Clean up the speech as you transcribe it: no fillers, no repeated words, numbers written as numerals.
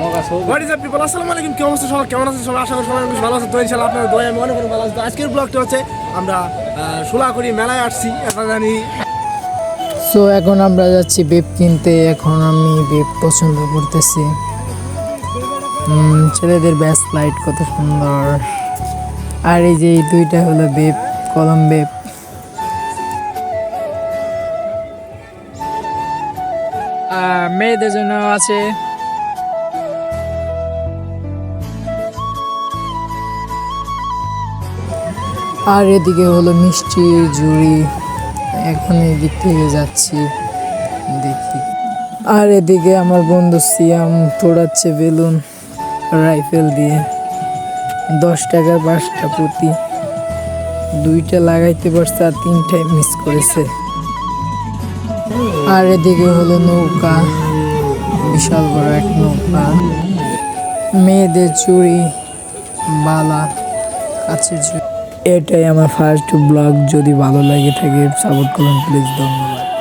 What is up people, আসসালামু আলাইকুম। কি অবস্থা সবার, কেমন আছেন সবাই? আশা করি সবাই বেশ ভালো আছে। তো ইনশাআল্লাহ আপনাদের দোয়ায় আমি অনেক অনেক ভালো আছি। তো আজকের ব্লগটা হচ্ছে আমরা সোলাকুড়ি মেলায় আসছি, এটা জানি। সো এখন আমরা যাচ্ছি বেপ কিনতে। এখন আমি বেপ পছন্দ করতেছি। ছেলেদের ব্যাস লাইট কত সুন্দর। আর এই যে এই দুইটা হলো বেপ, কলম বেপ। মেয়েদের জন্য আছে। আর এদিকে হলো মিষ্টি ঝুড়ি। এখন এই দিক থেকে যাচ্ছি, দেখি। আর এদিকে আমার বন্ধু সিয়াম পোড়াচ্ছে বেলুন রাইফেল দিয়ে। 10 টাকার 5টা প্রতি, 2টা লাগাইতে পারছে আর 3টাই মিস করেছে। আর এদিকে হলো নৌকা, বিশাল বড় এক নৌকা। মেয়েদের চুড়ি, বালা, কাছের চুড়ি। এটাই আমার ফার্স্ট ব্লগ। যদি ভালো লাগে থাকে সাপোর্ট করুন প্লিজ, ধন্যবাদ।